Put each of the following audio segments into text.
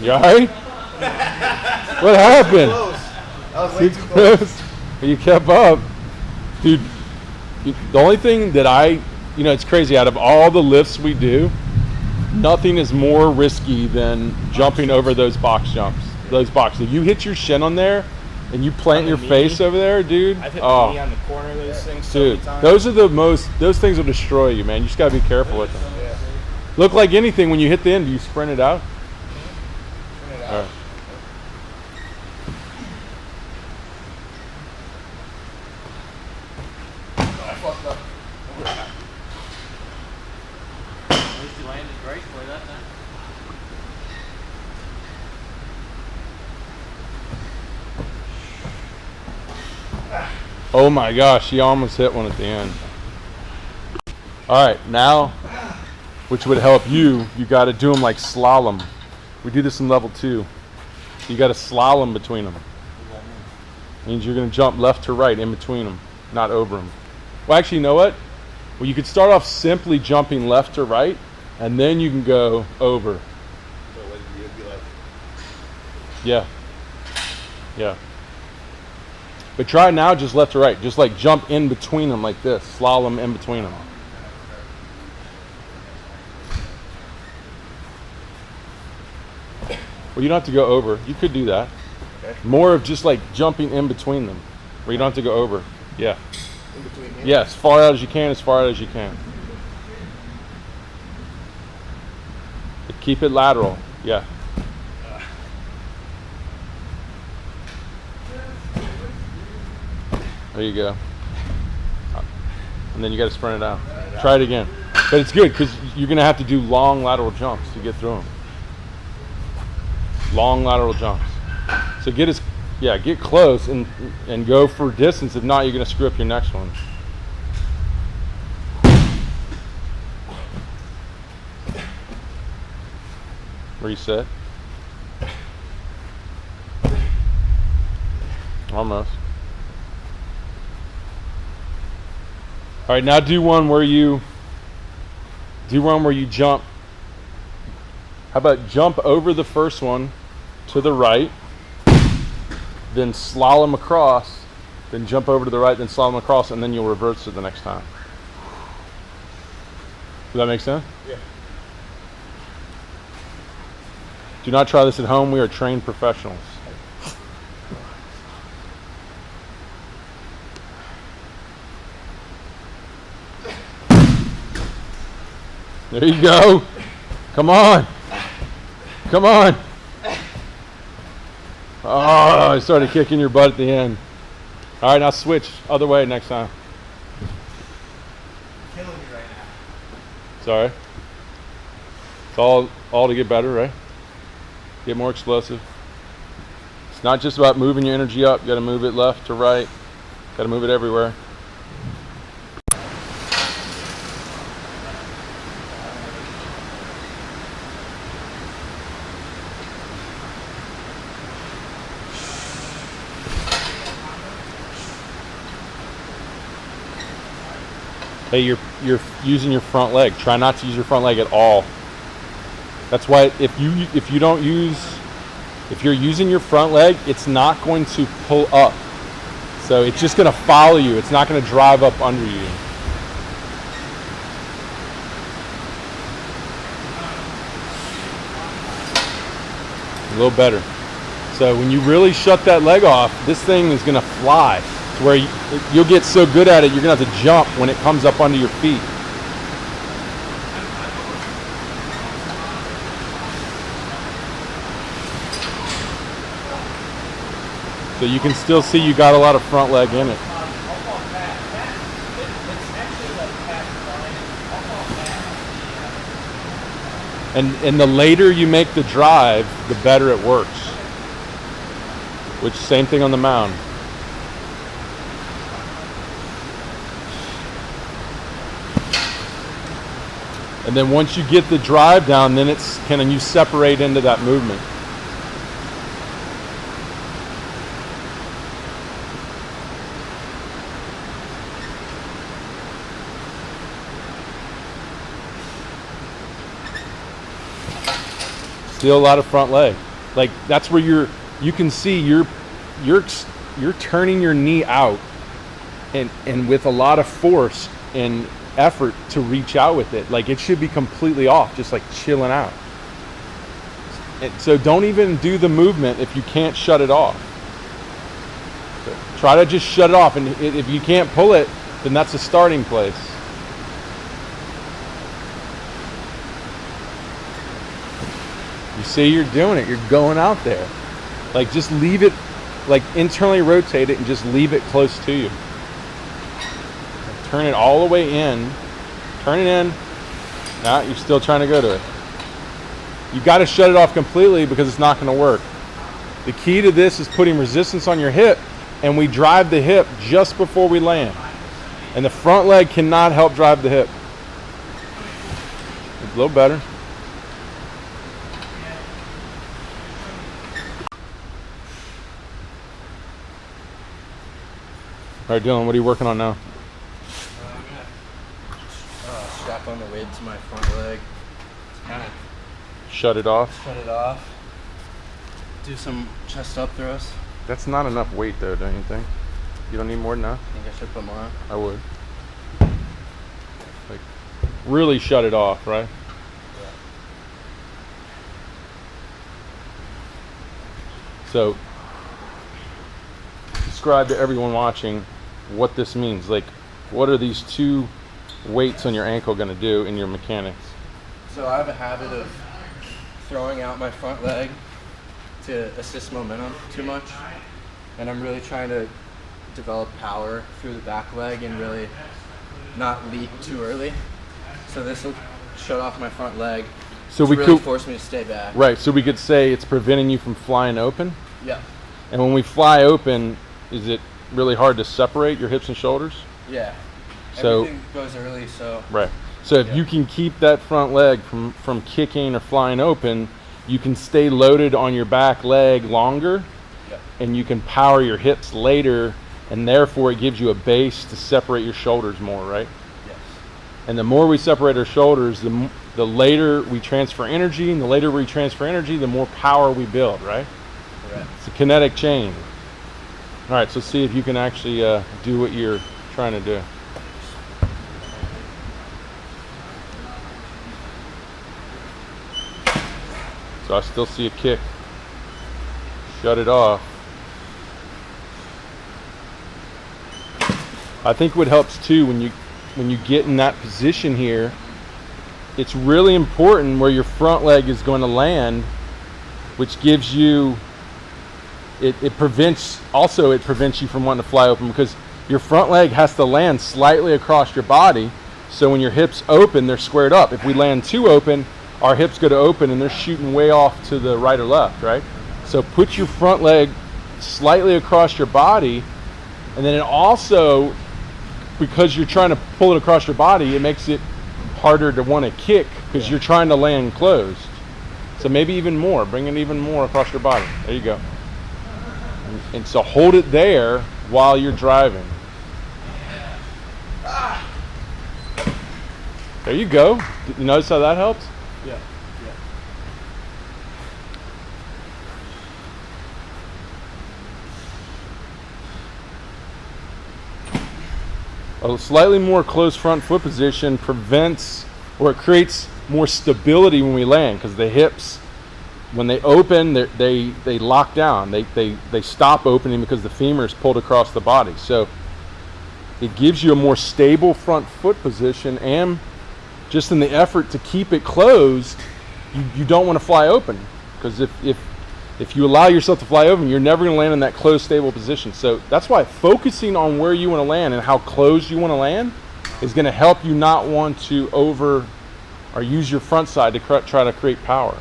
You alright? What happened? I was way too close. You kept up. Dude, the only thing that it's crazy, out of all the lifts we do, nothing is more risky than jumping over those box jumps. Those boxes. If you hit your shin on there and you plant your face over there, dude. I've hit the knee on the corner of those things so many times. Those things will destroy you, man. You just gotta be careful with them. Yeah. Look like anything when you hit the end, do you sprint it out? Sprint it out. All right. I fucked up. At least you landed gracefully that time. Oh my gosh, you almost hit one at the end. All right, now, which would help you got to do them like slalom. We do this in level 2. You got to slalom between them. Means you're going to jump left to right in between them, not over them. Well, actually, you know what? Well, you could start off simply jumping left to right, and then you can go over. So it'd be like, Yeah. Yeah. But try now just left to right. Just like jump in between them like this. Slalom in between them. Well, you don't have to go over. You could do that. okay. More of just like jumping in between them, where you don't have to go over. Yeah. In between here? Yeah, as far out as you can, as far out as you can. But keep it lateral. Yeah. There you go. And then you got to sprint it out. Try it again. But it's good because you're going to have to do long lateral jumps to get through them. Long lateral jumps. So get close and go for distance. If not, you're going to screw up your next one. Reset. Almost. All right, now do one where you jump. How about jump over the first one to the right, then slalom across, then jump over to the right, then slalom across, and then you'll reverse it the next time. Does that make sense? Yeah. Do not try this at home. We are trained professionals. There you go. Come on. Come on. Oh, I started kicking your butt at the end. All right, now switch other way next time. Killing me right now. Sorry. It's all to get better, right? Get more explosive. It's not just about moving your energy up. You got to move it left to right. Got to move it everywhere. Hey, you're using your front leg. Try not to use your front leg at all. That's why if you're using your front leg, it's not going to pull up. So it's just going to follow you. It's not going to drive up under you. A little better. So when you really shut that leg off, this thing is going to fly. To where you'll get so good at it, you're going to have to jump when it comes up under your feet. So you can still see you got a lot of front leg in it. And the later you make the drive, the better it works. Which, same thing on the mound. And then once you get the drive down, then can you separate into that movement. Still a lot of front leg. Like that's where you can see you're turning your knee out and with a lot of force and effort to reach out with it. Like it should be completely off, just like chilling out. And so don't even do the movement if you can't shut it off. So try to just shut it off, and if you can't pull it, then that's a starting place. You see you're doing it, you're going out there. Like just leave it, like internally rotate it and just leave it close to you. Turn it all the way in, turn it in. Nah, you're still trying to go to it. You got to shut it off completely because it's not going to work. The key to this is putting resistance on your hip, and we drive the hip just before we land. And the front leg cannot help drive the hip. A little better. All right, Dylan, what are you working on now? Strap on the weight to my front leg. Kind of Shut it off. shut it off. Do some chest up throws. That's not enough weight though, don't you think? You don't need more than that? I think I should put more on. I would. Like, really shut it off, right? So, describe to everyone watching what this means. Like, what are these two weights on your ankle going to do in your mechanics? So I have a habit of throwing out my front leg to assist momentum too much. And I'm really trying to develop power through the back leg and really not leap too early. So this will shut off my front leg. So we really could force me to stay back. Right, so we could say it's preventing you from flying open. Yeah. And when we fly open, is it really hard to separate your hips and shoulders? Yeah. So- Everything goes early, so Right. So if you can keep that front leg from kicking or flying open, you can stay loaded on your back leg longer, yeah. and you can power your hips later, and therefore it gives you a base to separate your shoulders more, right? Yes. And the more we separate our shoulders, the later we transfer energy, and the later we transfer energy, the more power we build, right? Correct. It's a kinetic chain. All right, so see if you can actually do what you're trying to do. So I still see a kick. Shut it off. I think what helps too when you get in that position here, it's really important where your front leg is going to land, which gives you it prevents you from wanting to fly open, because your front leg has to land slightly across your body, so when your hips open, they're squared up. If we land too open, our hips go to open and they're shooting way off to the right or left, right? So put your front leg slightly across your body, and then it also, because you're trying to pull it across your body, it makes it harder to want to kick because you're trying to land closed. So maybe even more, bring it even more across your body. There you go. And so hold it there while you're driving. There you go. Did you notice how that helps? Yeah. A slightly more closed front foot position prevents, or it creates more stability when we land, because the hips, when they open, they lock down. They stop opening because the femur is pulled across the body. So it gives you a more stable front foot position, and just in the effort to keep it closed, you don't want to fly open, because if you allow yourself to fly open, you're never going to land in that closed, stable position. So that's why focusing on where you want to land and how close you want to land is going to help you not want to or use your front side to try to create power.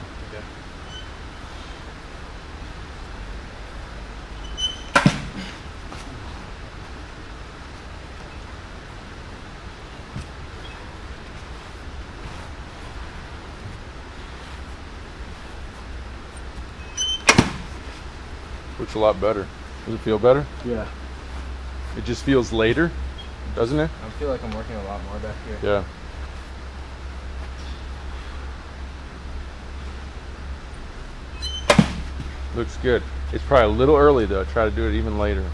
Looks a lot better. Does it feel better? Yeah. It just feels later, doesn't it? I feel like I'm working a lot more back here. Yeah. Looks good. It's probably a little early though. Try to do it even later.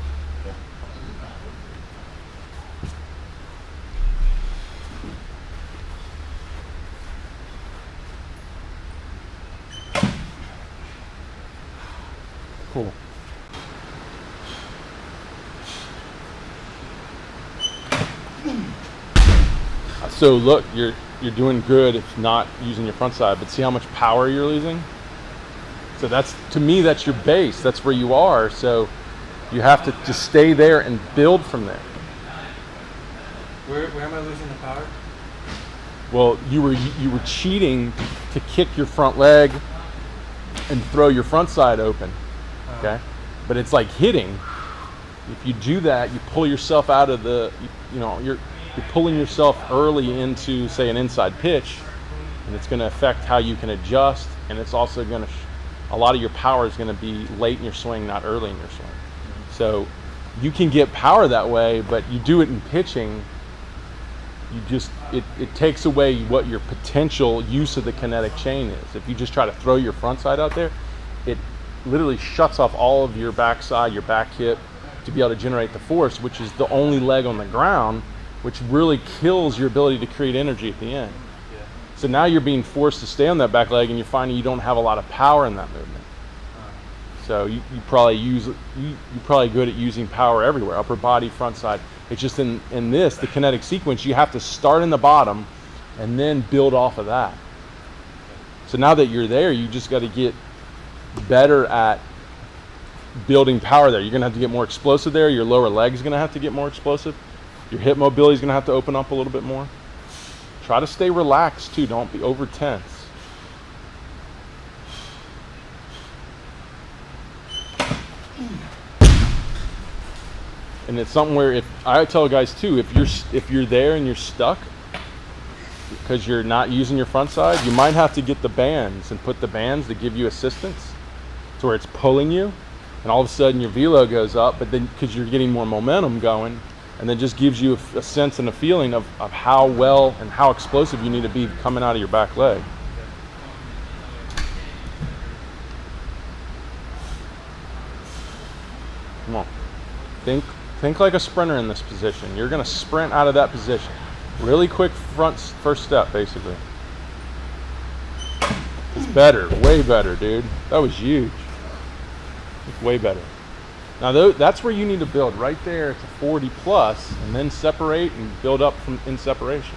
Cool. So look, you're doing good if not using your front side, but see how much power you're losing? So that's, to me, that's your base. That's where you are. So you have to just stay there and build from there. Where am I losing the power? Well, you were cheating to kick your front leg and throw your front side open. Okay, but it's like hitting. If you do that, you pull yourself out of the, you're pulling yourself early into, say, an inside pitch, and it's going to affect how you can adjust, and it's also going to, a lot of your power is going to be late in your swing, not early in your swing. So you can get power that way, but you do it in pitching, you just, it takes away what your potential use of the kinetic chain is. If you just try to throw your front side out there, it literally shuts off all of your backside, your back hip, to be able to generate the force, which is the only leg on the ground, which really kills your ability to create energy at the end. Yeah. So now you're being forced to stay on that back leg, and you're finding you don't have a lot of power in that movement. So you probably you're probably good at using power everywhere, upper body, front side. It's just in this, the kinetic sequence, you have to start in the bottom and then build off of that. So now that you're there, you just got to get better at building power there. You're going to have to get more explosive there. Your lower leg is going to have to get more explosive. Your hip mobility is going to have to open up a little bit more. Try to stay relaxed too. Don't be over tense. And it's something where, if I tell guys too, if you're there and you're stuck because you're not using your front side, you might have to get the bands and put the bands to give you assistance to where it's pulling you, and all of a sudden your velo goes up, but then because you're getting more momentum going, and then just gives you a sense and a feeling of how well and how explosive you need to be coming out of your back leg. Come on. Think like a sprinter in this position. You're going to sprint out of that position. Really quick first step, basically. It's better, way better, dude. That was huge. It's way better. Now that's where you need to build. Right there, it's a 40 plus, and then separate and build up from in separation.